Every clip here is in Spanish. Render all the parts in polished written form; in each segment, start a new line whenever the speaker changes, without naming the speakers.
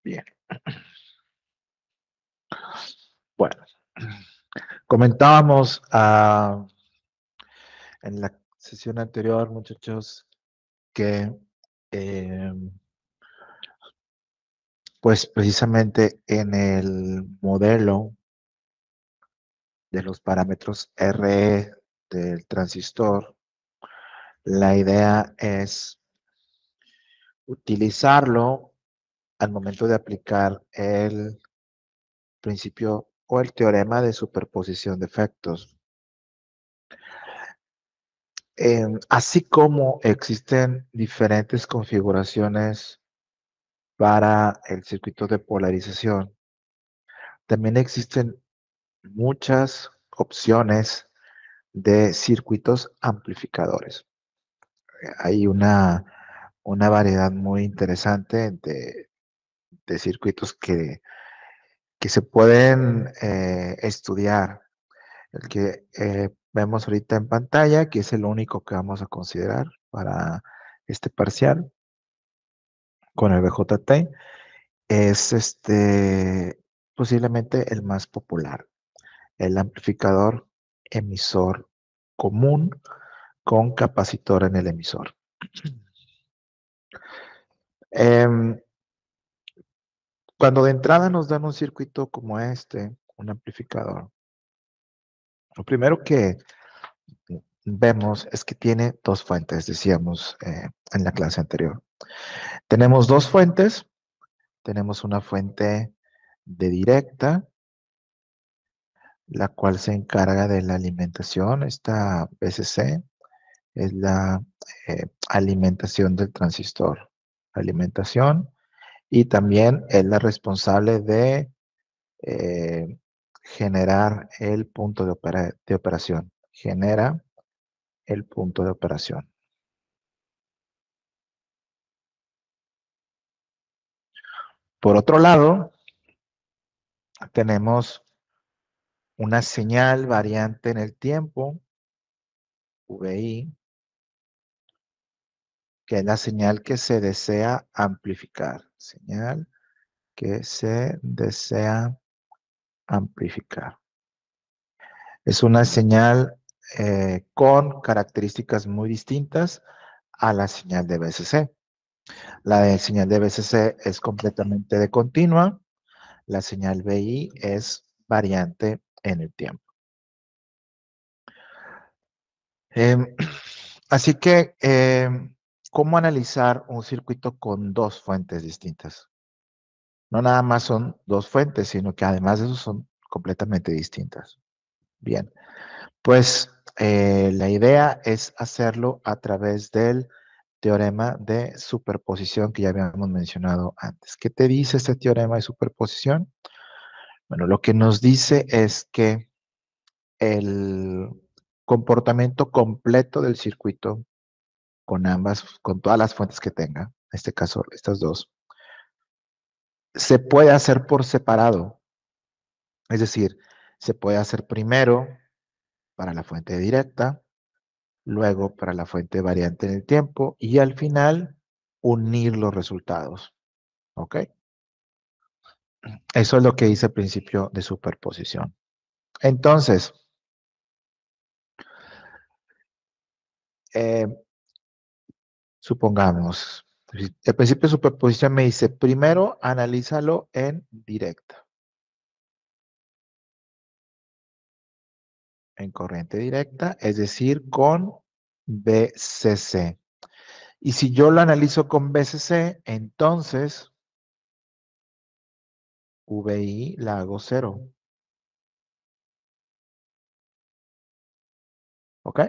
Bien. Bueno, comentábamos en la sesión anterior, muchachos, que pues precisamente en el modelo de los parámetros RE del transistor, la idea es utilizarlo al momento de aplicar el principio o el teorema de superposición de efectos. Así como existen diferentes configuraciones para el circuito de polarización, también existen muchas opciones de circuitos amplificadores. Hay una variedad muy interesante de circuitos que se pueden estudiar. El que vemos ahorita en pantalla, que es el único que vamos a considerar para este parcial con el BJT, es posiblemente el más popular, el amplificador emisor común con capacitor en el emisor. Em, Cuando de entrada nos dan un circuito como este, un amplificador, lo primero que vemos es que tiene dos fuentes, decíamos en la clase anterior. Tenemos dos fuentes, tenemos una fuente de directa, la cual se encarga de la alimentación, esta VCC es la alimentación del transistor, alimentación, y también es la responsable de generar el punto de operación, genera el punto de operación. Por otro lado, tenemos una señal variante en el tiempo, VI, que es la señal que se desea amplificar. Señal que se desea amplificar. Es una señal con características muy distintas a la señal de BCC. La señal de BCC es completamente de continua. La señal BI es variante en el tiempo. Así que, ¿cómo analizar un circuito con dos fuentes distintas? No nada más son dos fuentes, sino que además de eso son completamente distintas. Bien, pues la idea es hacerlo a través del teorema de superposición que ya habíamos mencionado antes. ¿Qué te dice este teorema de superposición? Bueno, lo que nos dice es que el comportamiento completo del circuito con todas las fuentes que tenga, en este caso estas dos, se puede hacer por separado. Es decir, se puede hacer primero para la fuente directa, luego para la fuente variante en el tiempo y al final unir los resultados. ¿Ok? Eso es lo que dice el principio de superposición. Entonces, eh, supongamos, el principio de superposición me dice, primero analízalo en directa, en corriente directa, es decir, con BCC. Y si yo lo analizo con BCC, entonces VI la hago cero. ¿Ok?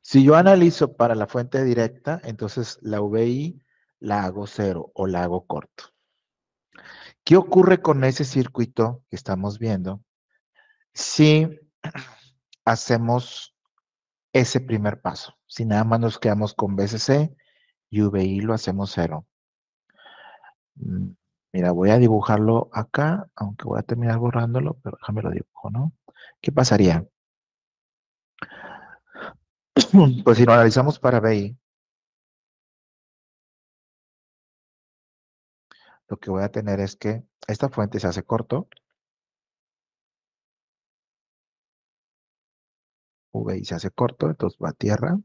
Si yo analizo para la fuente directa, entonces la VI la hago cero o la hago corto. ¿Qué ocurre con ese circuito que estamos viendo si hacemos ese primer paso? Si nada más nos quedamos con BCC y VI lo hacemos cero. Mira, voy a dibujarlo acá, aunque voy a terminar borrándolo, pero déjame lo dibujo, ¿no? ¿Qué pasaría? Pues si lo analizamos para BI, lo que voy a tener es que esta fuente se hace corto, VI se hace corto, entonces va a tierra.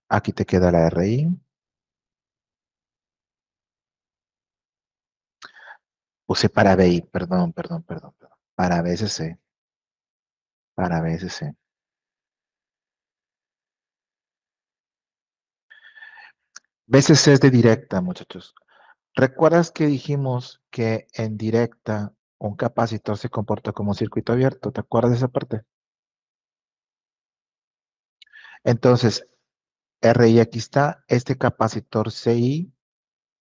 Aquí te queda la RI. Puse para BI, perdón. Para BSC, para BSC. BSC es de directa, muchachos. ¿Recuerdas que dijimos que en directa un capacitor se comporta como un circuito abierto? ¿Te acuerdas de esa parte? Entonces, RI aquí está. Este capacitor CI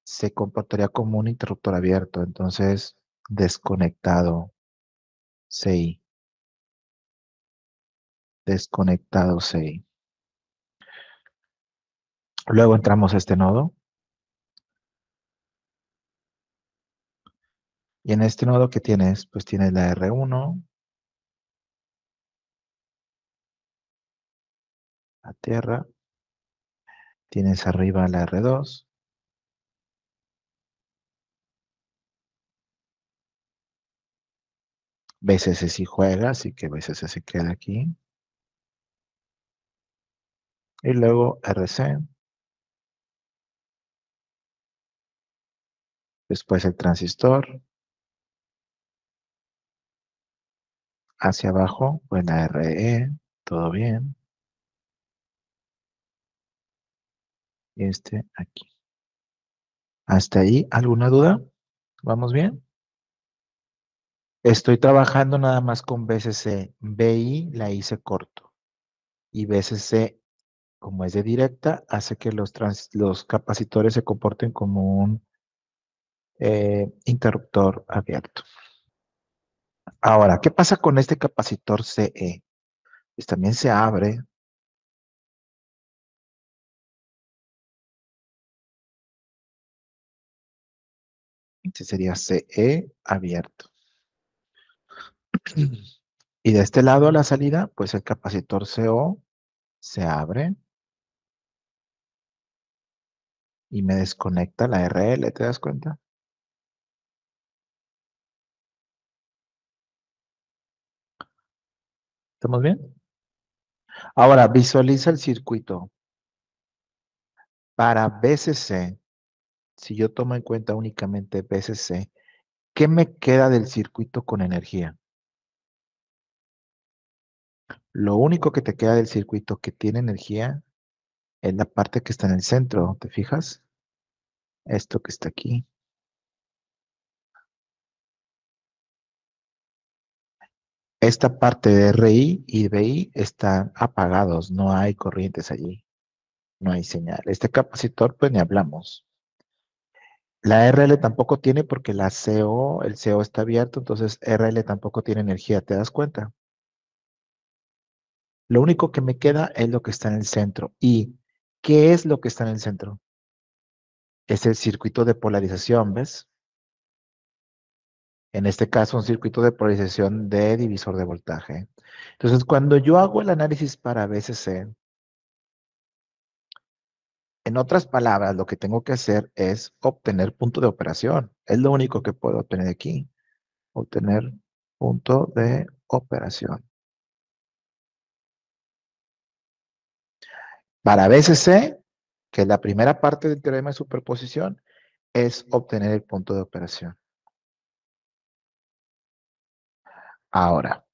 se comportaría como un interruptor abierto. Entonces, desconectado CI. Desconectado CI. Luego entramos a este nodo. Y en este nodo, ¿qué tienes? Pues tienes la R1, la tierra. Tienes arriba la R2. BSC sí juega, así que BSC se queda aquí. Y luego RC. Después el transistor. Hacia abajo, pues la RE. Todo bien. Y este aquí. ¿Hasta ahí alguna duda? ¿Vamos bien? Estoy trabajando nada más con BSC. BI la hice corto. Y BSC, como es de directa, hace que los capacitores se comporten como un interruptor abierto. Ahora, ¿qué pasa con este capacitor CE? Pues también se abre. Este sería CE abierto. Y de este lado a la salida, pues el capacitor CO se abre y me desconecta la RL, ¿te das cuenta? ¿Estamos bien? Ahora, visualiza el circuito. Para BCC, si yo tomo en cuenta únicamente BCC, ¿qué me queda del circuito con energía? Lo único que te queda del circuito que tiene energía es la parte que está en el centro, ¿te fijas? Esto que está aquí. Esta parte de RI y BI están apagados, no hay corrientes allí, no hay señal. Este capacitor, pues ni hablamos. La RL tampoco tiene porque la CO, el CO está abierto, entonces RL tampoco tiene energía, ¿te das cuenta? Lo único que me queda es lo que está en el centro. ¿Y qué es lo que está en el centro? Es el circuito de polarización, ¿ves? En este caso, un circuito de polarización de divisor de voltaje. Entonces, cuando yo hago el análisis para BCC, en otras palabras, lo que tengo que hacer es obtener punto de operación. Es lo único que puedo obtener aquí. Obtener punto de operación. Para BCC, que es la primera parte del teorema de superposición, es obtener el punto de operación. Ahora,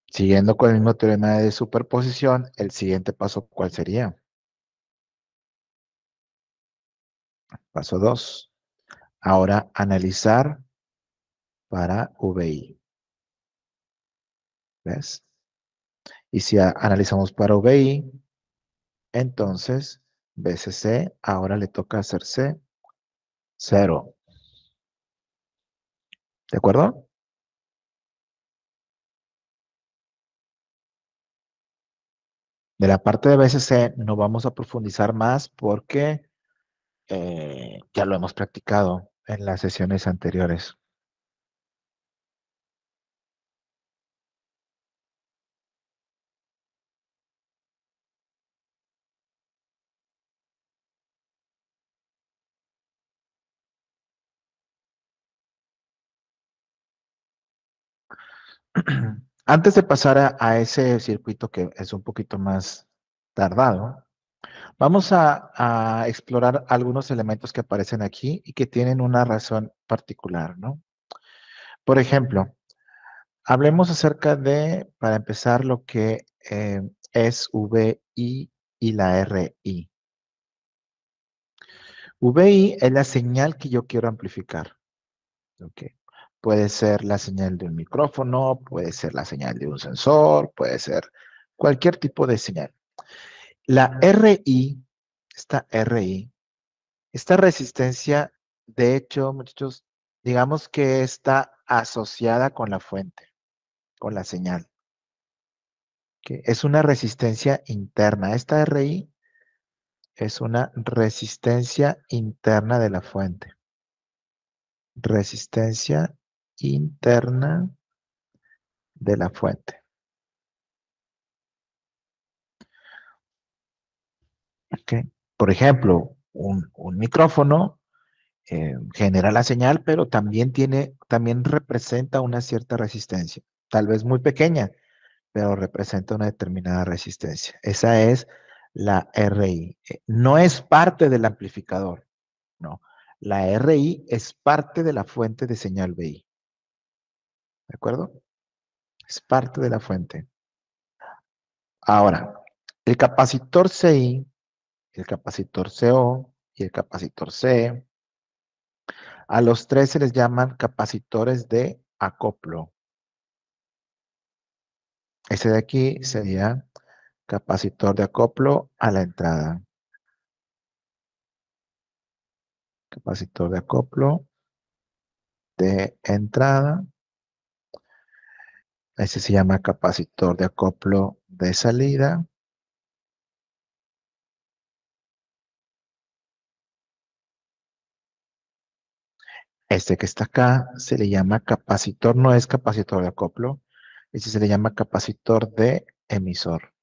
siguiendo con el mismo teorema de superposición, el siguiente paso, ¿cuál sería? Paso 2. Ahora, analizar para VI. ¿Ves? Y si analizamos para VI, entonces BCC ahora le toca hacerse 0. ¿De acuerdo? De la parte de BCC no vamos a profundizar más porque ya lo hemos practicado en las sesiones anteriores. Antes de pasar a ese circuito que es un poquito más tardado, vamos a explorar algunos elementos que aparecen aquí y que tienen una razón particular, ¿no? Por ejemplo, hablemos acerca de, para empezar, lo que es VI y la RI. VI es la señal que yo quiero amplificar. ¿Ok? Puede ser la señal de un micrófono, puede ser la señal de un sensor, puede ser cualquier tipo de señal. La RI, esta RI, esta resistencia, de hecho, muchachos, digamos que está asociada con la fuente, con la señal. ¿Ok? Es una resistencia interna. Esta RI es una resistencia interna de la fuente. Resistencia interna de la fuente. ¿Ok? Por ejemplo, un micrófono genera la señal, pero también representa una cierta resistencia, tal vez muy pequeña, pero representa una determinada resistencia. Esa es la RI. No es parte del amplificador, no. La RI es parte de la fuente de señal BI, ¿de acuerdo? Es parte de la fuente. Ahora, el capacitor CI, el capacitor CO y el capacitor CE, a los tres se les llaman capacitores de acoplo. Ese de aquí sería capacitor de acoplo a la entrada. Capacitor de acoplo de entrada. Ese se llama capacitor de acoplo de salida. Este que está acá se le llama capacitor, no es capacitor de acoplo. Ese se le llama capacitor de emisor.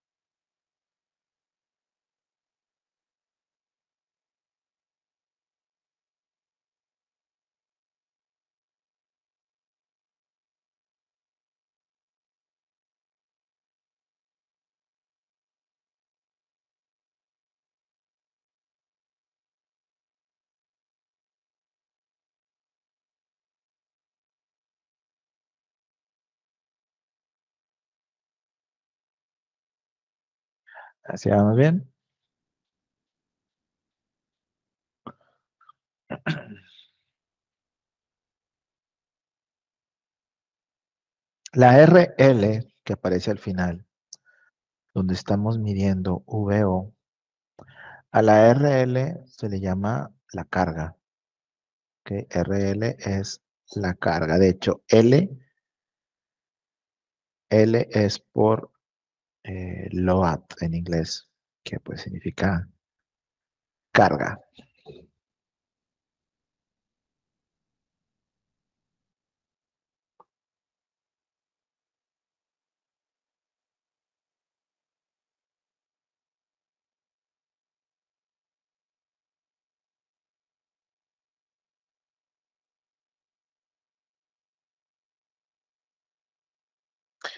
¿Así vamos bien? La RL que aparece al final, donde estamos midiendo VO, a la RL se le llama la carga. ¿Ok? RL es la carga. De hecho, L es por load en inglés, que pues significa carga.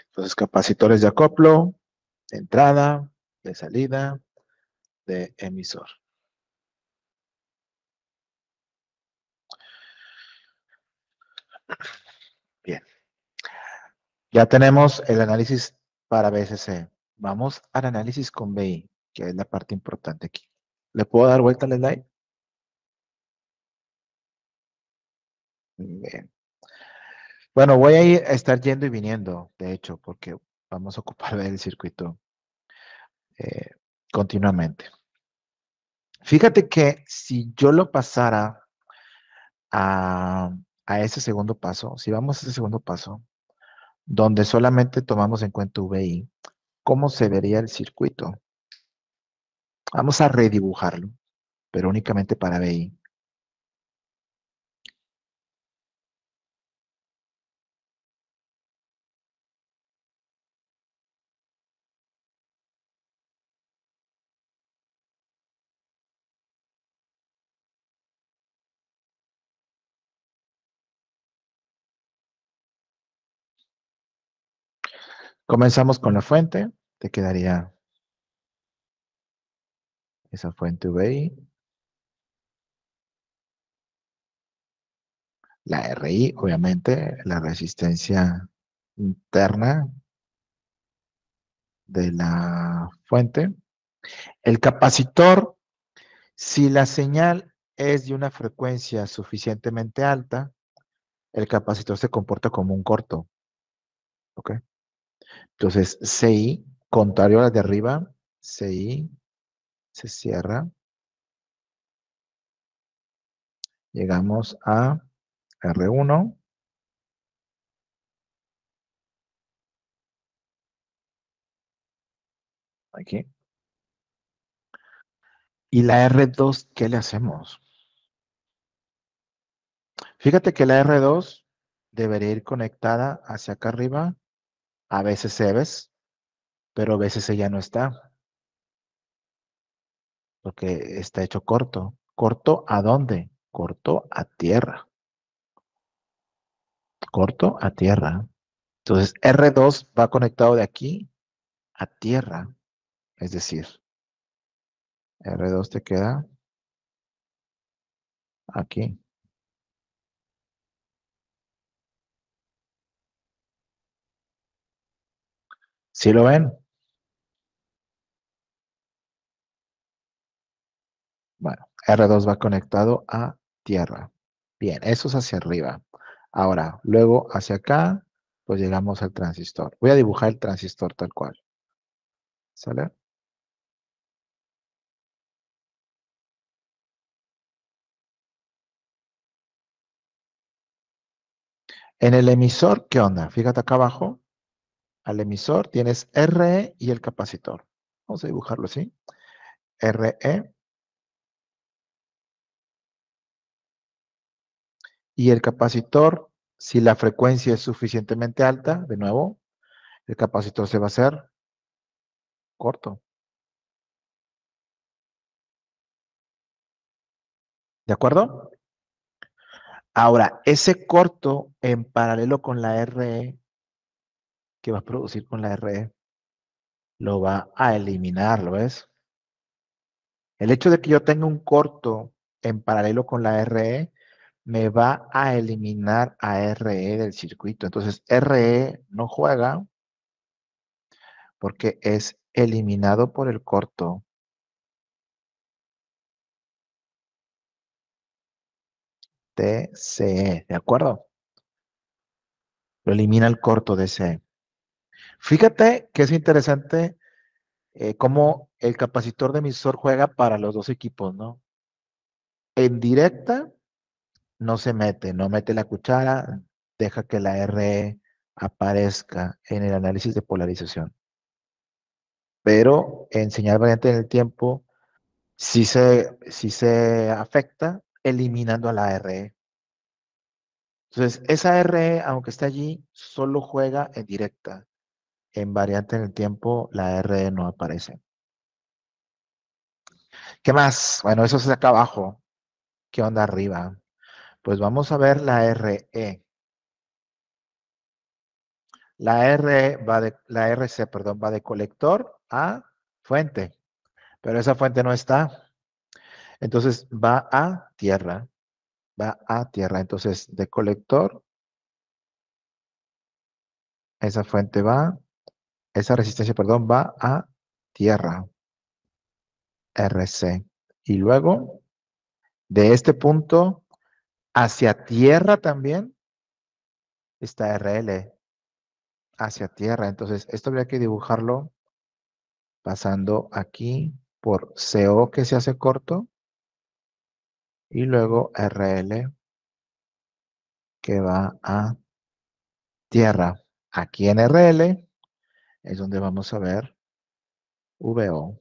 Entonces, capacitores de acoplo, de entrada, de salida, de emisor. Bien, ya tenemos el análisis para BSC. Vamos al análisis con BI, que es la parte importante aquí. ¿Le puedo dar vuelta al slide? Bien. Bueno, voy a estar yendo y viniendo, de hecho, porque vamos a ocupar el circuito eh, continuamente. Fíjate que si yo lo pasara a, a ese segundo paso, si vamos a ese segundo paso, donde solamente tomamos en cuenta VI, ¿cómo se vería el circuito? Vamos a redibujarlo, pero únicamente para VI. Comenzamos con la fuente. Te quedaría esa fuente VI. La RI, obviamente, la resistencia interna de la fuente. El capacitor, si la señal es de una frecuencia suficientemente alta, el capacitor se comporta como un corto. ¿Ok? Entonces, CI, contrario a las de arriba, CI se cierra. Llegamos a R1. Aquí. Y la R2, ¿qué le hacemos? Fíjate que la R2 debería ir conectada hacia acá arriba. A veces se ves, pero a veces ella no está, porque está hecho corto. ¿Corto a dónde? Corto a tierra. Corto a tierra. Entonces, R2 va conectado de aquí a tierra. Es decir, R2 te queda aquí. ¿Sí lo ven? Bueno, R2 va conectado a tierra. Bien, eso es hacia arriba. Ahora, luego hacia acá, pues llegamos al transistor. Voy a dibujar el transistor tal cual. ¿Sale? En el emisor, ¿qué onda? Fíjate acá abajo, al emisor tienes RE y el capacitor. Vamos a dibujarlo así. RE y el capacitor, si la frecuencia es suficientemente alta, de nuevo, el capacitor se va a hacer corto. ¿De acuerdo? Ahora, ese corto en paralelo con la RE, que va a producir con la RE, lo va a eliminar, ¿lo ves? El hecho de que yo tenga un corto en paralelo con la RE me va a eliminar a RE del circuito. Entonces, RE no juega porque es eliminado por el corto TCE, ¿de acuerdo? Lo elimina el corto DC. Fíjate que es interesante cómo el capacitor de emisor juega para los dos equipos, ¿no? En directa no se mete, no mete la cuchara, deja que la RE aparezca en el análisis de polarización. Pero en señal variante en el tiempo sí se afecta eliminando a la RE. Entonces, esa RE, aunque está allí, solo juega en directa. En variante en el tiempo, la RE no aparece. ¿Qué más? Bueno, eso es acá abajo. ¿Qué onda arriba? Pues vamos a ver la RE. La RC, perdón, va de colector a fuente, pero esa fuente no está. Entonces va a tierra, va a tierra. Entonces de colector, esa fuente va, esa resistencia, perdón, va a tierra, RC. Y luego de este punto hacia tierra también está RL, hacia tierra. Entonces esto habría que dibujarlo pasando aquí por CO que se hace corto y luego RL que va a tierra. Aquí en RL es donde vamos a ver VO.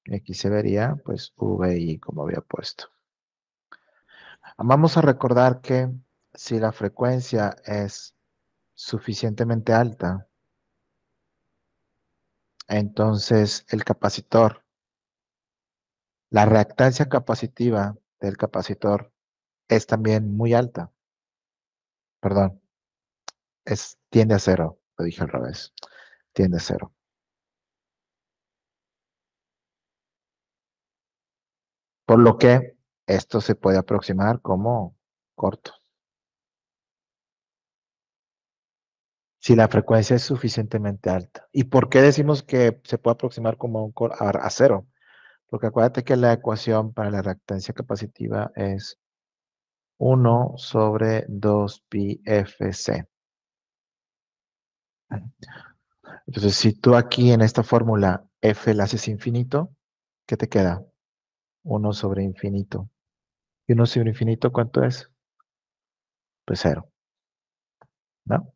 Y aquí se vería pues VI como había puesto. Vamos a recordar que si la frecuencia es suficientemente alta, entonces el capacitor, la reactancia capacitiva del capacitor es también muy alta. Perdón, tiende a cero. Lo dije al revés. Tiende a cero. Por lo que esto se puede aproximar como corto. Si la frecuencia es suficientemente alta. ¿Y por qué decimos que se puede aproximar como a cero? Porque acuérdate que la ecuación para la reactancia capacitiva es 1/2πfc. Entonces, si tú aquí en esta fórmula f la haces infinito, ¿qué te queda? 1/infinito. ¿Y 1/infinito cuánto es? Pues cero, ¿no?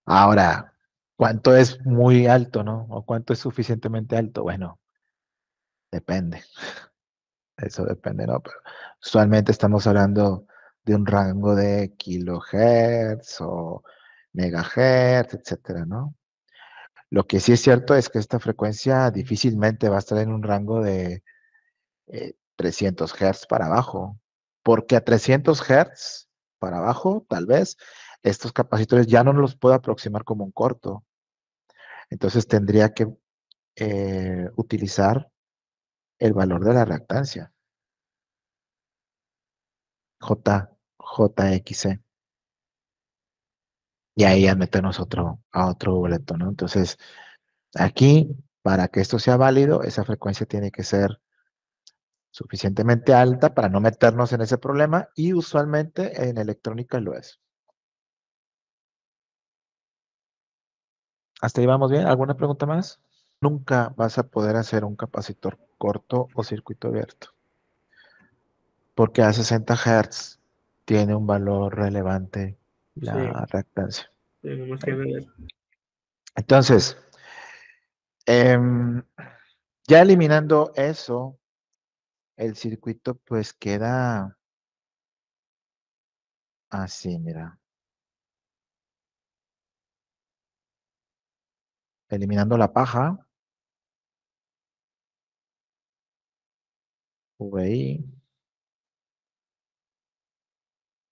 Ahora, ¿cuánto es muy alto, no? ¿O cuánto es suficientemente alto? Bueno, depende. Eso depende, ¿no? Pero usualmente estamos hablando de un rango de kilohertz o megahertz, etcétera, ¿no? Lo que sí es cierto es que esta frecuencia difícilmente va a estar en un rango de 300 Hz para abajo, porque a 300 Hz para abajo, tal vez, estos capacitores ya no los puedo aproximar como un corto. Entonces tendría que utilizar el valor de la reactancia, JXC, y ahí ya meternos a otro boleto, ¿no? Entonces, aquí, para que esto sea válido, esa frecuencia tiene que ser suficientemente alta para no meternos en ese problema y usualmente en electrónica lo es. ¿Hasta ahí vamos bien? ¿Alguna pregunta más? Nunca vas a poder hacer un capacitor corto o circuito abierto, porque a 60 Hz tiene un valor relevante
Sí,
la reactancia.
tenemos que ver.
Entonces, em, ya eliminando eso, el circuito pues queda así, mira. Eliminando la paja, VI,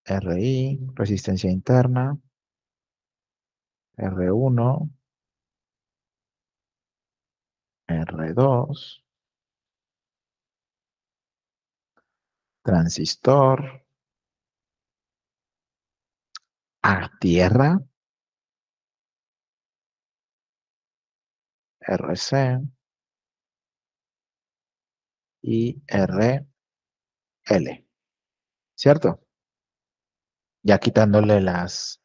RI, resistencia interna, R1, R2, transistor, a tierra, RC y RL, ¿cierto? Ya quitándole los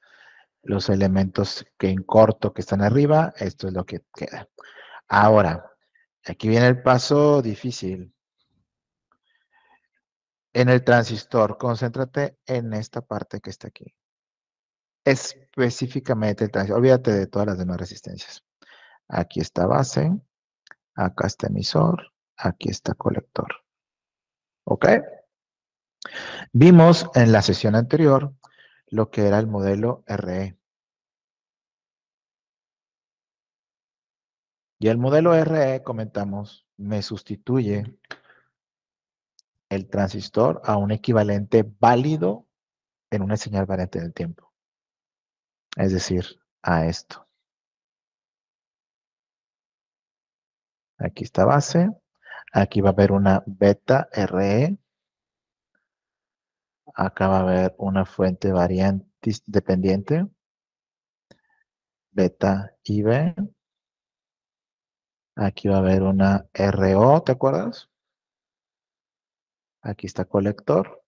elementos que en corto que están arriba, esto es lo que queda. Ahora, aquí viene el paso difícil. En el transistor, concéntrate en esta parte que está aquí. Específicamente el transistor, olvídate de todas las demás resistencias. Aquí está base, acá está emisor, aquí está colector. ¿Ok? Vimos en la sesión anterior lo que era el modelo RE. Y el modelo RE, comentamos, me sustituye el transistor a un equivalente válido en una señal variante del tiempo. Es decir, a esto. Aquí está base. Aquí va a haber una beta RE. Acá va a haber una fuente variante dependiente. Beta IB. Aquí va a haber una RO, ¿te acuerdas? Aquí está colector.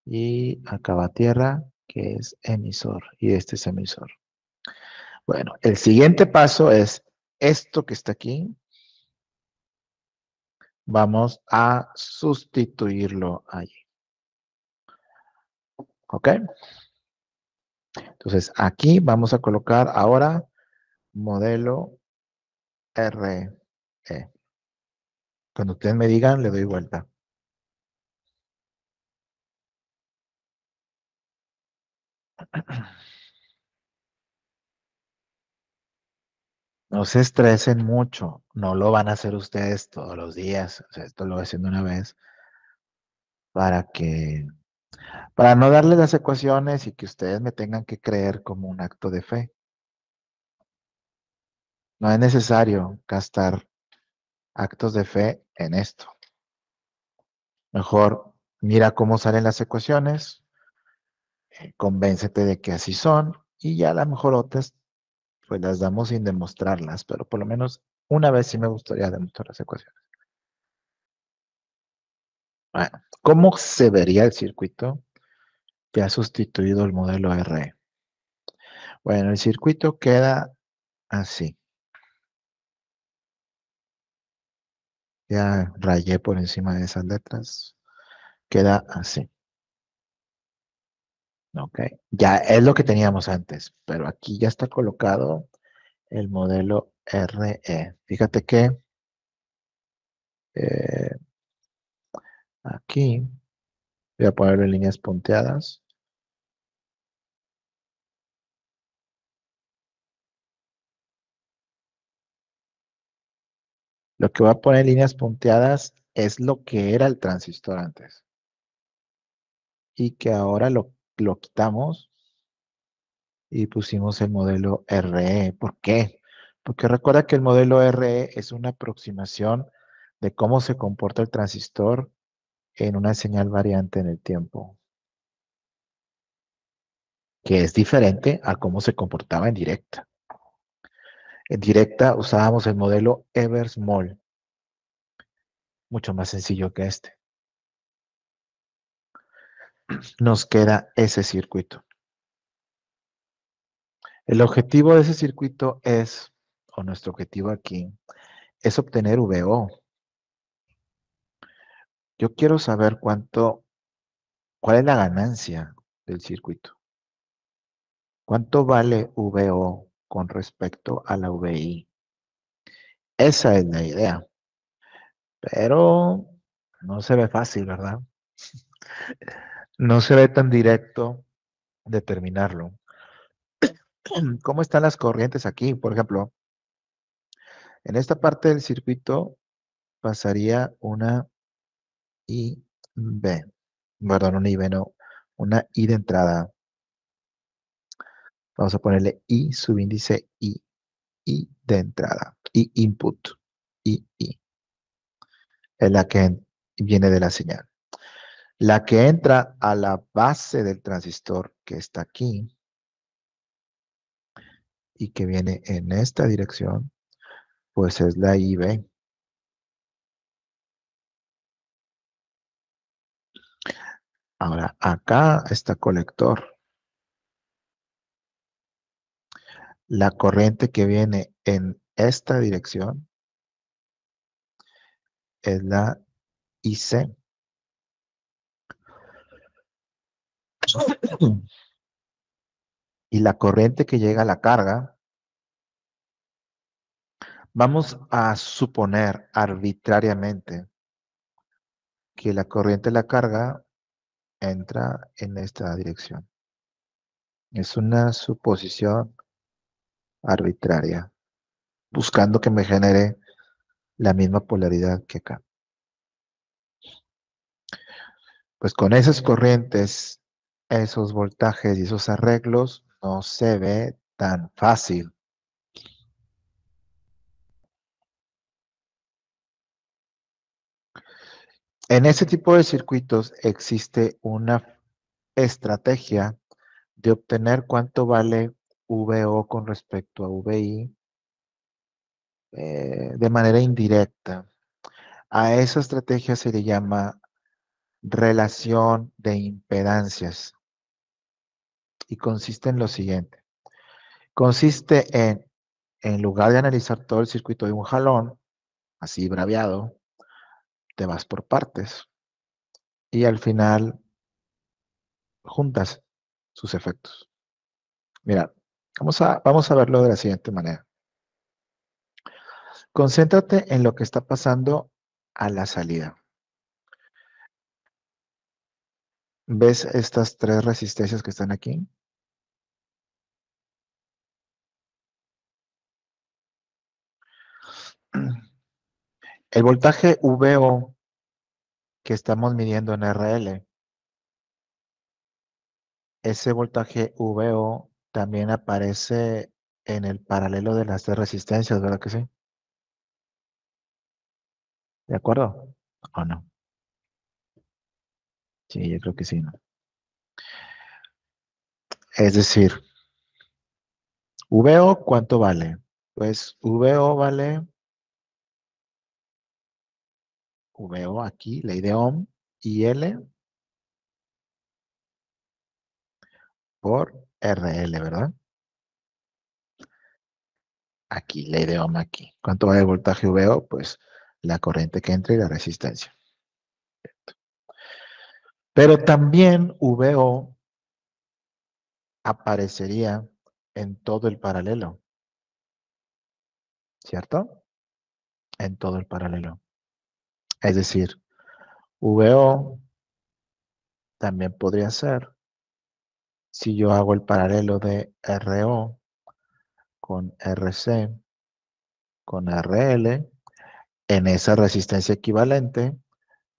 Y acá va tierra, que es emisor. Y este es emisor. Bueno, el siguiente paso es esto que está aquí. Vamos a sustituirlo allí. ¿Ok? Entonces, aquí vamos a colocar ahora modelo RE. Cuando ustedes me digan, le doy vuelta. No se estresen mucho. No lo van a hacer ustedes todos los días. O sea, esto lo voy haciendo una vez para que Para no darles las ecuaciones y que ustedes me tengan que creer como un acto de fe, no es necesario gastar actos de fe en esto. Mejor mira cómo salen las ecuaciones, convéncete de que así son y ya a lo mejor otras pues las damos sin demostrarlas, pero por lo menos una vez sí me gustaría demostrar las ecuaciones. Bueno, ¿cómo se vería el circuito que ha sustituido el modelo RE? Bueno, el circuito queda así. Ya rayé por encima de esas letras. Queda así. Ok. Ya es lo que teníamos antes, pero aquí ya está colocado el modelo RE. Fíjate que eh, aquí voy a ponerlo en líneas punteadas. Lo que voy a poner en líneas punteadas es lo que era el transistor antes y que ahora lo quitamos y pusimos el modelo RE. ¿Por qué? Porque recuerda que el modelo RE es una aproximación de cómo se comporta el transistor en una señal variante en el tiempo, que es diferente a cómo se comportaba en directa. En directa usábamos el modelo Eversmall, mucho más sencillo que este. Nos queda ese circuito. El objetivo de ese circuito es, o nuestro objetivo aquí, es obtener VO. Yo quiero saber cuál es la ganancia del circuito. ¿Cuánto vale VO con respecto a la VI? Esa es la idea, pero no se ve fácil, ¿verdad? No se ve tan directo determinarlo. ¿Cómo están las corrientes aquí? Por ejemplo, en esta parte del circuito pasaría una IB, perdón, una IB no, una I de entrada. Vamos a ponerle I subíndice I de entrada, I input, I es la que viene de la señal. La que entra a la base del transistor que está aquí y que viene en esta dirección, pues es la IB. Ahora, acá está colector. La corriente que viene en esta dirección es la IC. Y la corriente que llega a la carga, vamos a suponer arbitrariamente que la corriente de la carga entra en esta dirección. Es una suposición arbitraria, buscando que me genere la misma polaridad que acá. Pues con esas corrientes, esos voltajes y esos arreglos, no se ve tan fácil. En ese tipo de circuitos existe una estrategia de obtener cuánto vale VO con respecto a VI de manera indirecta. A esa estrategia se le llama relación de impedancias y consiste en lo siguiente. Consiste en lugar de analizar todo el circuito de un jalón, así braviado, te vas por partes y al final juntas sus efectos. Mira, vamos a verlo de la siguiente manera. Concéntrate en lo que está pasando a la salida. ¿Ves estas tres resistencias que están aquí? El voltaje VO que estamos midiendo en RL ese voltaje VO también aparece en el paralelo de las tres resistencias, ¿verdad que sí? ¿De acuerdo? ¿O no? Sí, yo creo que sí, ¿no? Es decir, VO, ¿cuánto vale? Pues VO vale, VO aquí, ley de Ohm, y L por RL, ¿verdad? Aquí, ley de Ohm aquí. ¿Cuánto vale el voltaje VO? Pues la corriente que entra y la resistencia. Pero también VO aparecería en todo el paralelo, ¿cierto? En todo el paralelo. Es decir, VO también podría ser, si yo hago el paralelo de RO con RC con RL, en esa resistencia equivalente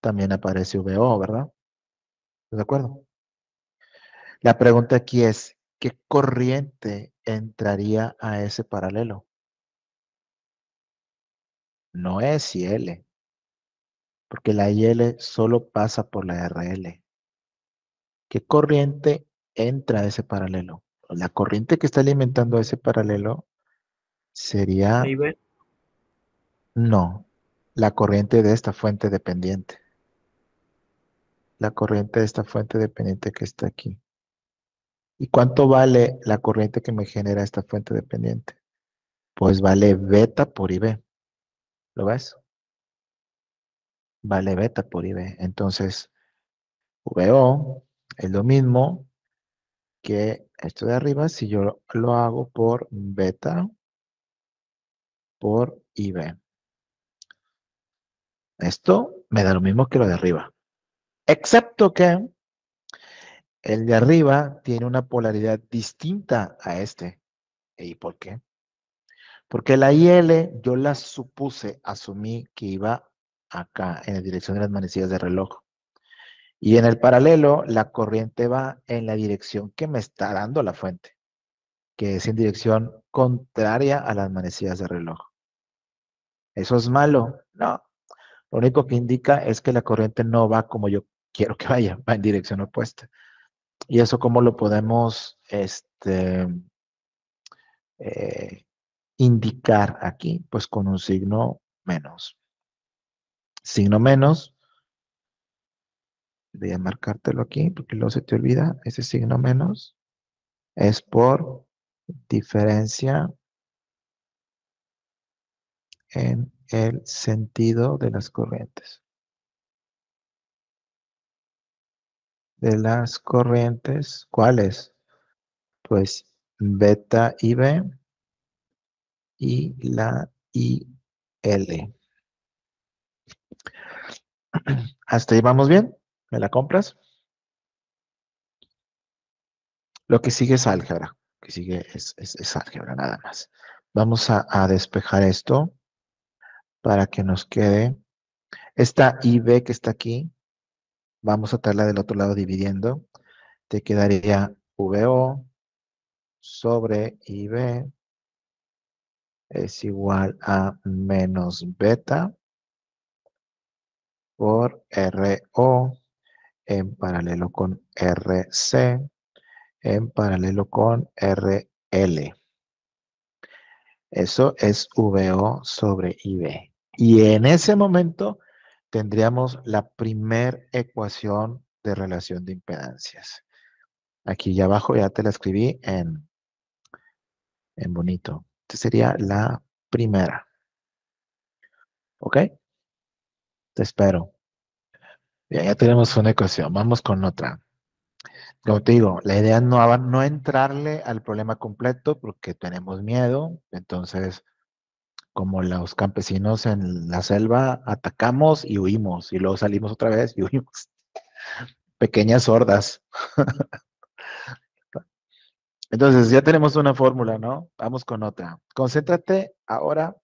también aparece VO, ¿verdad? ¿Estás de acuerdo? La pregunta aquí es, ¿qué corriente entraría a ese paralelo? No es IL, porque la IL solo pasa por la RL. ¿Qué corriente entra a ese paralelo? La corriente que está alimentando ese paralelo sería,
Ahí ve.
no, la corriente de esta fuente dependiente. La corriente de esta fuente dependiente que está aquí. ¿Y cuánto vale la corriente que me genera esta fuente dependiente? Pues vale beta por IB. ¿Lo ves? Vale beta por IB. Entonces, VO es lo mismo que esto de arriba si yo lo hago por beta por IB. Esto me da lo mismo que lo de arriba. Excepto que el de arriba tiene una polaridad distinta a este. ¿Y por qué? Porque la IL yo la supuse, asumí que iba acá en la dirección de las manecillas de reloj. Y en el paralelo, la corriente va en la dirección que me está dando la fuente, que es en dirección contraria a las manecillas de reloj. ¿Eso es malo? No. Lo único que indica es que la corriente no va como yo quiero que vaya, va en dirección opuesta. ¿Y eso cómo lo podemos eh, indicar aquí? Pues con un signo menos. Signo menos, voy a marcártelo aquí porque luego se te olvida, ese signo menos es por diferencia en el sentido de las corrientes. De las corrientes, ¿cuáles? Pues beta IB y la IL. ¿Hasta ahí vamos bien? ¿Me la compras? Lo que sigue es álgebra. Lo que sigue es álgebra, nada más. Vamos a despejar esto para que nos quede. Esta IB que está aquí, vamos a traerla del otro lado dividiendo. Te quedaría VO sobre IB es igual a menos beta por RO en paralelo con RC en paralelo con RL. Eso es VO sobre IB. Y en ese momento tendríamos la primer ecuación de relación de impedancias. Aquí ya abajo ya te la escribí en bonito. Esta sería la primera. ¿Ok? Te espero. Ya tenemos una ecuación. Vamos con otra. Como te digo, la idea no entrarle al problema completo porque tenemos miedo. Entonces, como los campesinos en la selva, atacamos y huimos. Y luego salimos otra vez y huimos. Pequeñas hordas. Entonces, ya tenemos una fórmula, ¿no? Vamos con otra. Concéntrate ahora,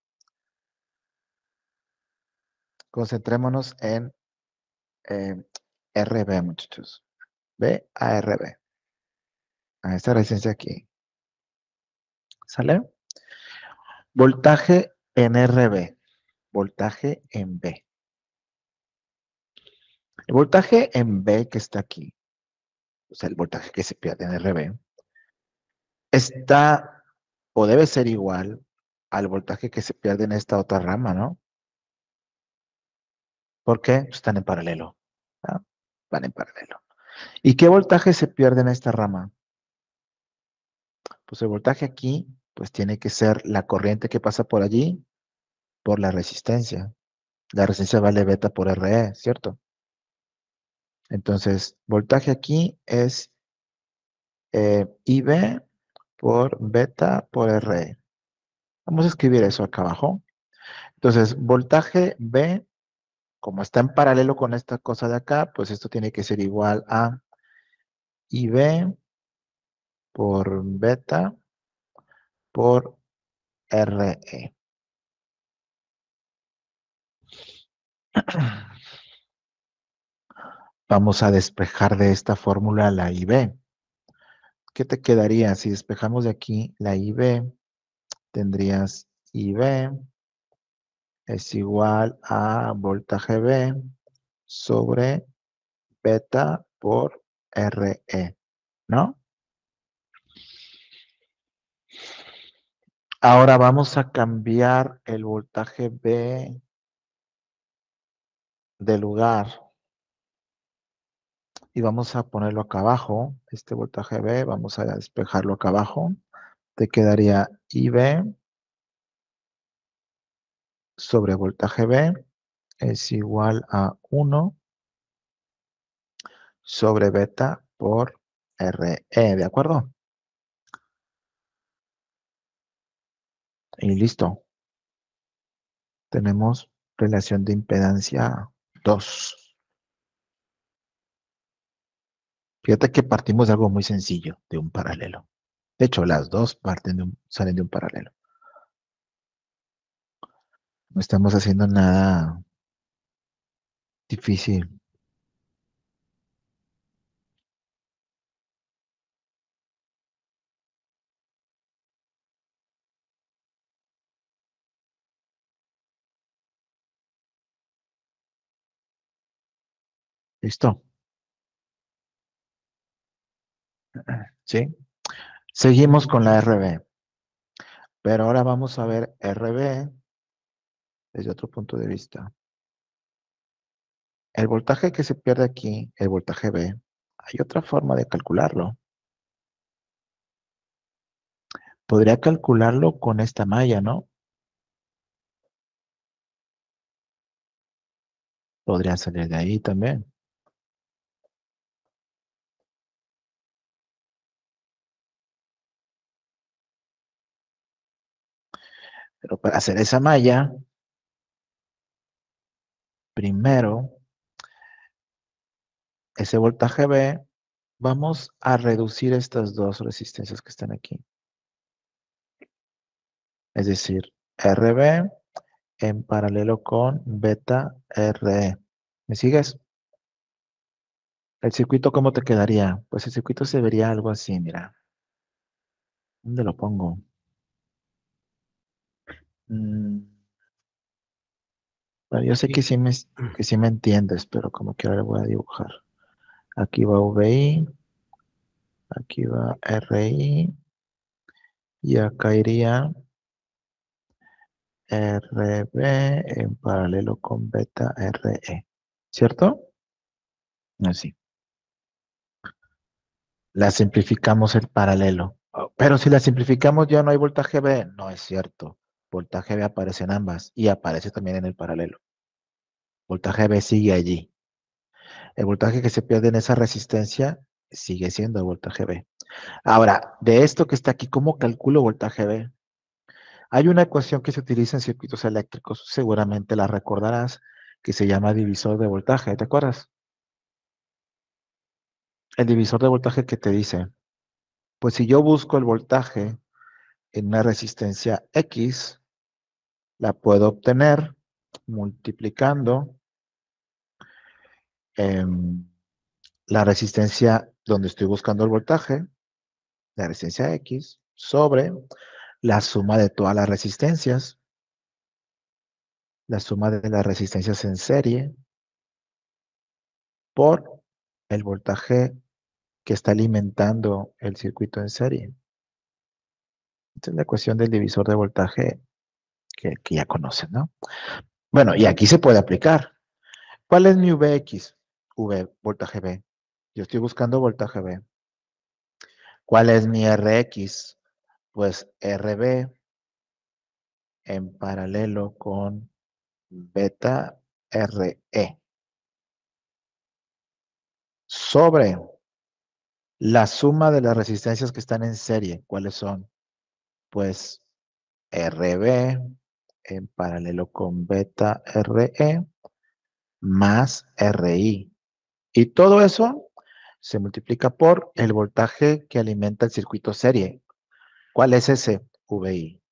concentrémonos en RB, muchachos. B a RB. a esta resistencia aquí. ¿Sale? Voltaje en RB, voltaje en B. El voltaje en B que está aquí, o sea, el voltaje que se pierde en RB, está o debe ser igual al voltaje que se pierde en esta otra rama, ¿no? ¿Por qué? Pues están en paralelo. ¿Ah? Van en paralelo. ¿Y qué voltaje se pierde en esta rama? Pues el voltaje aquí, pues tiene que ser la corriente que pasa por allí por la resistencia. La resistencia vale beta por RE, ¿cierto? Entonces, voltaje aquí es IB por beta por RE. Vamos a escribir eso acá abajo. Entonces, voltaje B, como está en paralelo con esta cosa de acá, pues esto tiene que ser igual a IB por beta por RE. Vamos a despejar de esta fórmula la IB. ¿Qué te quedaría? Si despejamos de aquí la IB, tendrías IB es igual a voltaje B sobre beta por RE, ¿no? Ahora vamos a cambiar el voltaje B de lugar y vamos a ponerlo acá abajo. Este voltaje B, vamos a despejarlo acá abajo. Te quedaría IB sobre voltaje B es igual a 1 sobre beta por RE, ¿de acuerdo? Y listo. Tenemos relación de impedancia 2. Fíjate que partimos de algo muy sencillo, de un paralelo. De hecho, las dos salen de un paralelo. No estamos haciendo nada difícil. ¿Listo? ¿Sí? Seguimos con la RB. Pero ahora vamos a ver RB desde otro punto de vista. El voltaje que se pierde aquí, el voltaje B, hay otra forma de calcularlo. Podría calcularlo con esta malla, ¿no? Podría salir de ahí también. Pero para hacer esa malla, primero, ese voltaje B, vamos a reducir estas dos resistencias que están aquí. Es decir, RB en paralelo con beta RE. ¿Me sigues? ¿El circuito cómo te quedaría? Pues el circuito se vería algo así, mira. ¿Dónde lo pongo? Mm, bueno, yo sé que sí me entiendes, pero como que ahora voy a dibujar. Aquí va VI, aquí va RI, y acá iría RB en paralelo con beta RE. ¿Cierto? Así. La simplificamos el paralelo. Oh, pero si la simplificamos ya no hay voltaje B. No es cierto. Voltaje B aparece en ambas y aparece también en el paralelo. Voltaje B sigue allí. El voltaje que se pierde en esa resistencia sigue siendo voltaje B. Ahora, de esto que está aquí, ¿cómo calculo voltaje B? Hay una ecuación que se utiliza en circuitos eléctricos, seguramente la recordarás, que se llama divisor de voltaje. ¿Te acuerdas? El divisor de voltaje que te dice, pues si yo busco el voltaje en una resistencia X, la puedo obtener multiplicando la resistencia donde estoy buscando el voltaje la resistencia X sobre la suma de todas las resistencias, la suma de las resistencias en serie por el voltaje que está alimentando el circuito en serie. Esta es la ecuación del divisor de voltaje que ya conocen, ¿no? Bueno, y aquí se puede aplicar. ¿Cuál es mi Vx? V, voltaje V. Yo estoy buscando voltaje V. ¿Cuál es mi Rx? Pues RB en paralelo con beta RE sobre la suma de las resistencias que están en serie. ¿Cuáles son? Pues RB en paralelo con beta RE más RI. Y todo eso se multiplica por el voltaje que alimenta el circuito serie. ¿Cuál es ese? VI.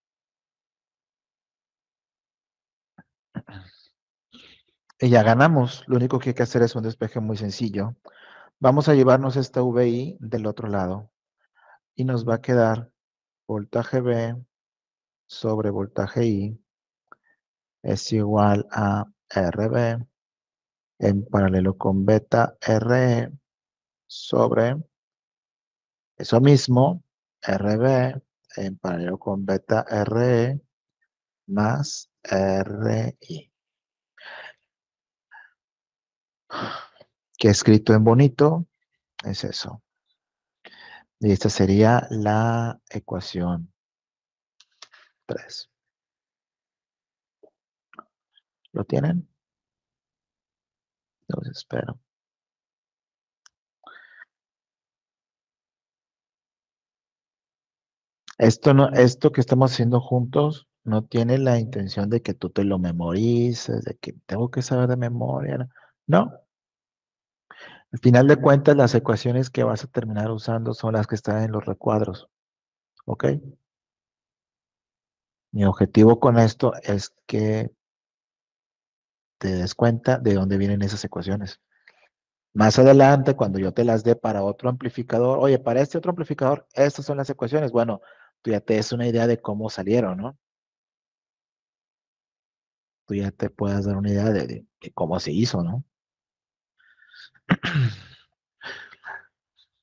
Y ya ganamos. Lo único que hay que hacer es un despeje muy sencillo. Vamos a llevarnos esta VI del otro lado. Y nos va a quedar voltaje V sobre voltaje I es igual a RB en paralelo con beta RE sobre eso mismo, RB en paralelo con beta RE más RI. Que escrito en bonito es eso. Y esta sería la ecuación 3. ¿Lo tienen? Los espero. Esto que estamos haciendo juntos no tiene la intención de que tú te lo memorices, de que tengo que saber de memoria. No. Al final de cuentas, las ecuaciones que vas a terminar usando son las que están en los recuadros. ¿Ok? Mi objetivo con esto es que te des cuenta de dónde vienen esas ecuaciones. Más adelante, cuando yo te las dé para otro amplificador, oye, para este otro amplificador, estas son las ecuaciones. Bueno, tú ya te des una idea de cómo salieron, ¿no? Tú ya te puedas dar una idea de cómo se hizo, ¿no?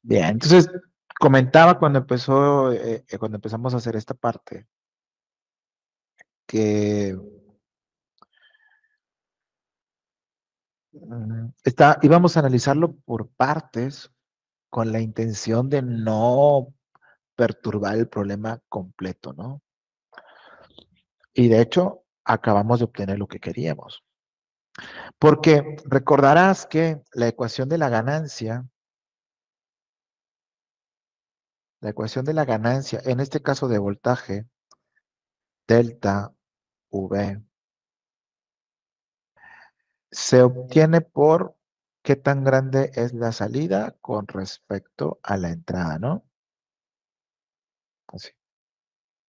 Bien, entonces comentaba cuando empezamos a hacer esta parte, que íbamos a analizarlo por partes con la intención de no perturbar el problema completo, ¿no? Y de hecho, acabamos de obtener lo que queríamos. Porque recordarás que la ecuación de la ganancia, en este caso de voltaje, delta V, se obtiene por qué tan grande es la salida con respecto a la entrada, ¿no? Así.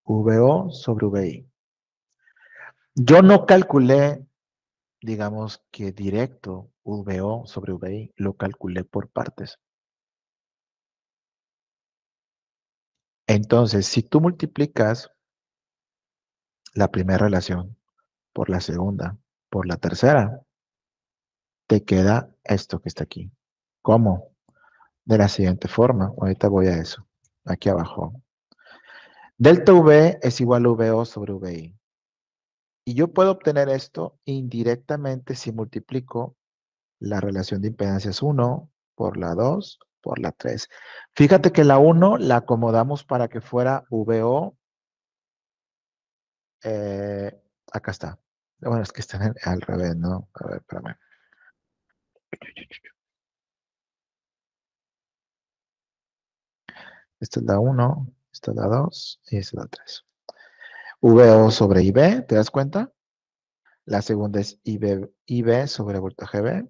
VO sobre VI. Yo no calculé, digamos que directo, VO sobre VI, lo calculé por partes. Entonces, si tú multiplicas la primera relación por la segunda, por la tercera, te queda esto que está aquí. ¿Cómo? De la siguiente forma. Ahorita voy a eso. Aquí abajo. Delta V es igual a VO sobre VI. Y yo puedo obtener esto indirectamente si multiplico la relación de impedancias 1 por la 2 por la 3. Fíjate que la 1 la acomodamos para que fuera VO. eh, Acá está. Bueno, es que están al revés, ¿no? A ver, espérame. Esta es la 1, esta es la 2 y esta es la 3. VO sobre IB, ¿te das cuenta? La segunda es IB sobre voltaje B.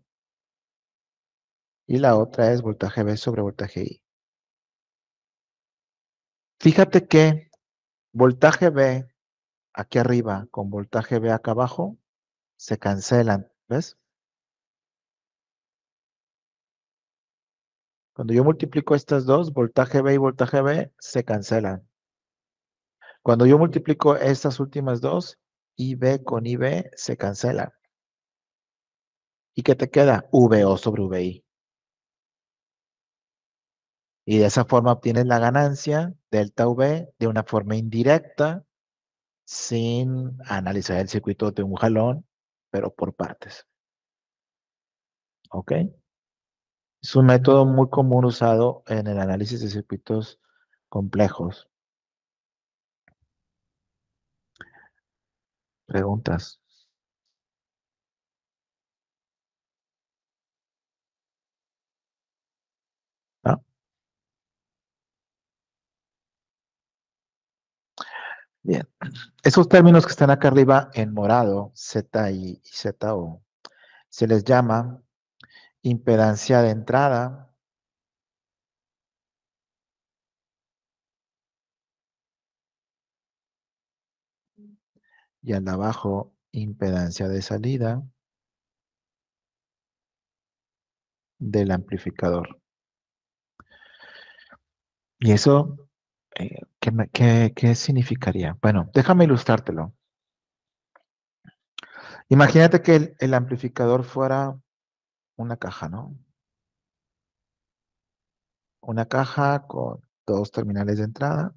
Y la otra es voltaje B sobre voltaje I. Fíjate que voltaje B aquí arriba con voltaje B acá abajo se cancelan, ¿ves? Cuando yo multiplico estas dos, voltaje V y voltaje V, se cancelan. Cuando yo multiplico estas últimas dos, IB con IB, se cancelan. ¿Y qué te queda? VO sobre VI. Y de esa forma obtienes la ganancia, delta V, de una forma indirecta, sin analizar el circuito de un jalón, pero por partes. ¿Ok? Es un método muy común usado en el análisis de circuitos complejos. Preguntas. ¿No? Bien. Esos términos que están acá arriba en morado, Z y ZO, se les llama impedancia de entrada y al de abajo impedancia de salida del amplificador. ¿Y eso qué significaría? Bueno, déjame ilustrártelo. Imagínate que el amplificador fuera una caja, ¿no? Una caja con dos terminales de entrada,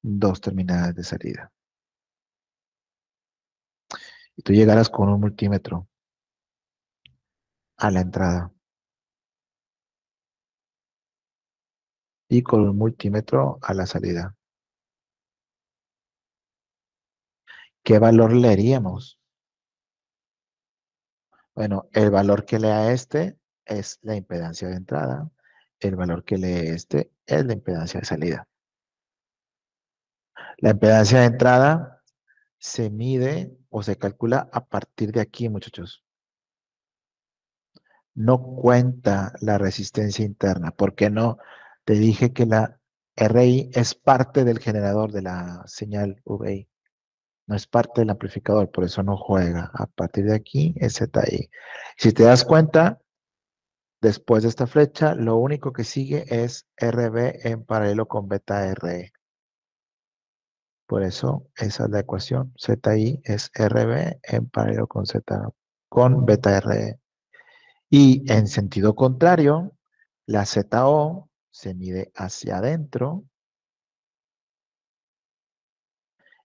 dos terminales de salida. Y tú llegaras con un multímetro a la entrada y con un multímetro a la salida. ¿Qué valor leeríamos? Bueno, el valor que lea este es la impedancia de entrada. El valor que lee este es la impedancia de salida. La impedancia de entrada se mide o se calcula a partir de aquí, muchachos. No cuenta la resistencia interna. ¿Por qué no? Te dije que la RI es parte del generador de la señal VI. No es parte del amplificador, por eso no juega. A partir de aquí es ZI. Si te das cuenta, después de esta flecha, lo único que sigue es RB en paralelo con beta RE. Por eso, esa es la ecuación. ZI es RB en paralelo con Z, con beta RE. Y en sentido contrario, la ZO se mide hacia adentro,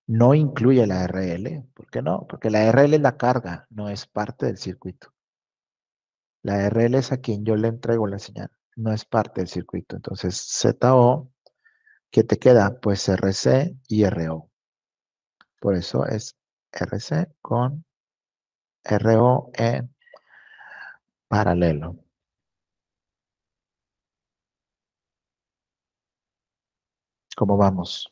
no incluye la RL. ¿Por qué no? Porque la RL es la carga, no es parte del circuito. La RL es a quien yo le entrego la señal, no es parte del circuito. Entonces, ZO, ¿qué te queda? Pues RC y RO. Por eso es RC con RO en paralelo. ¿Cómo vamos?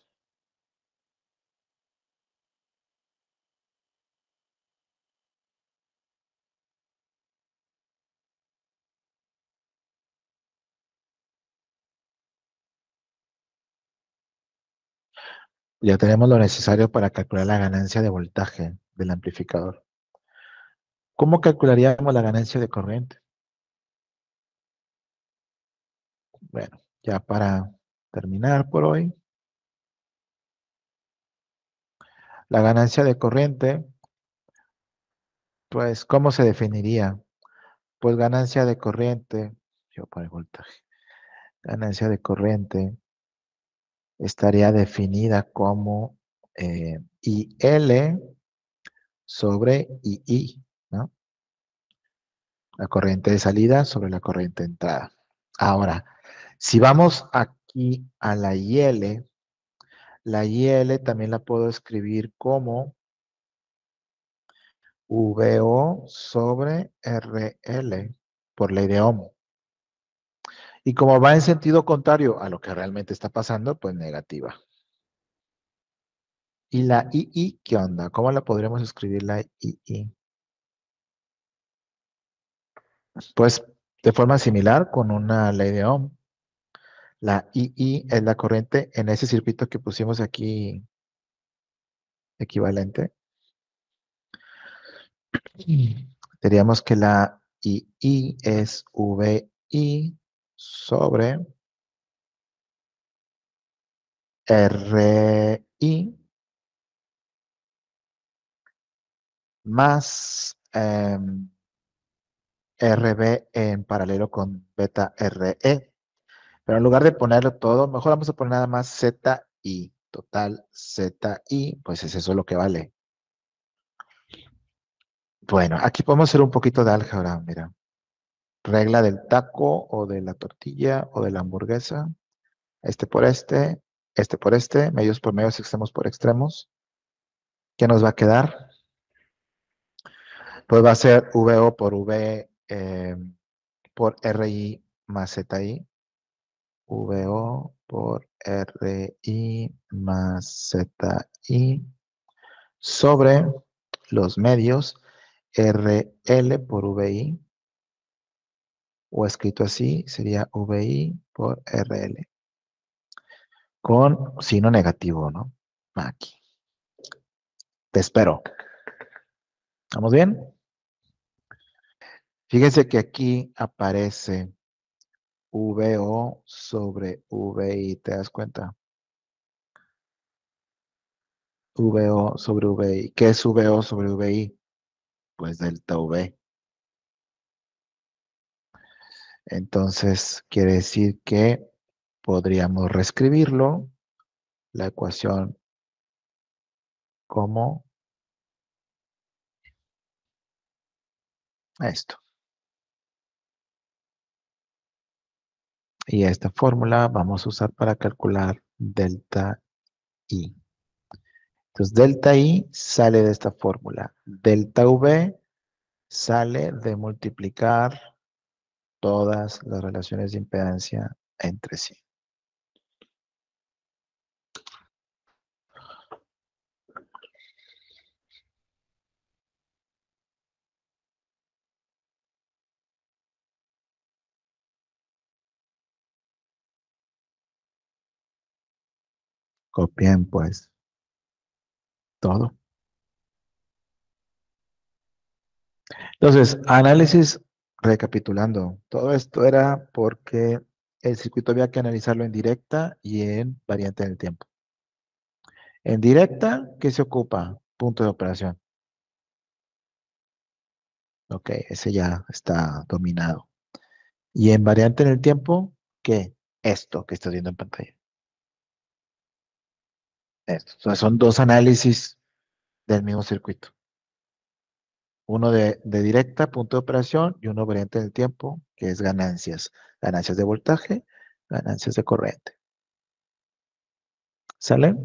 Ya tenemos lo necesario para calcular la ganancia de voltaje del amplificador. ¿Cómo calcularíamos la ganancia de corriente? Bueno, ya para terminar por hoy, la ganancia de corriente, pues, ¿cómo se definiría? Pues ganancia de corriente, yo por el voltaje, ganancia de corriente estaría definida como IL sobre II, ¿no? La corriente de salida sobre la corriente de entrada. Ahora, si vamos aquí a la IL también la puedo escribir como VO sobre RL por ley de Ohm. Y como va en sentido contrario a lo que realmente está pasando, pues negativa. ¿Y la II qué onda? ¿Cómo la podremos escribir la II? Pues de forma similar con una ley de Ohm. La II es la corriente en ese circuito que pusimos aquí equivalente. Diríamos que la y I es VI sobre RI más RB en paralelo con beta RE. Pero en lugar de ponerlo todo, mejor vamos a poner nada más ZI. Total ZI, pues es eso lo que vale. Bueno, aquí podemos hacer un poquito de álgebra, mira. Regla del taco o de la tortilla o de la hamburguesa. Este por este, medios por medios, extremos por extremos. ¿Qué nos va a quedar? Pues va a ser VO por V por RI más ZI. VO por RI más ZI sobre los medios RL por VI, o escrito así, sería VI por RL, con signo negativo, ¿no? Aquí. Te espero. ¿Estamos bien? Fíjense que aquí aparece VO sobre VI, ¿te das cuenta? VO sobre VI. ¿Qué es VO sobre VI? Pues delta V. Entonces, quiere decir que podríamos reescribirlo, la ecuación, como esto. Y esta fórmula vamos a usar para calcular delta I. Entonces, delta I sale de esta fórmula. Delta V sale de multiplicar todas las relaciones de impedancia entre sí. Copien, pues, todo. Entonces, análisis, recapitulando. Todo esto era porque el circuito había que analizarlo en directa y en variante en el tiempo. En directa, ¿qué se ocupa? Punto de operación. Ok, ese ya está dominado. Y en variante en el tiempo, ¿qué? Esto que estás viendo en pantalla. Esto. O sea, son dos análisis del mismo circuito. Uno de directa, punto de operación, y uno variante en el tiempo, que es ganancias. Ganancias de voltaje, ganancias de corriente. ¿Sale?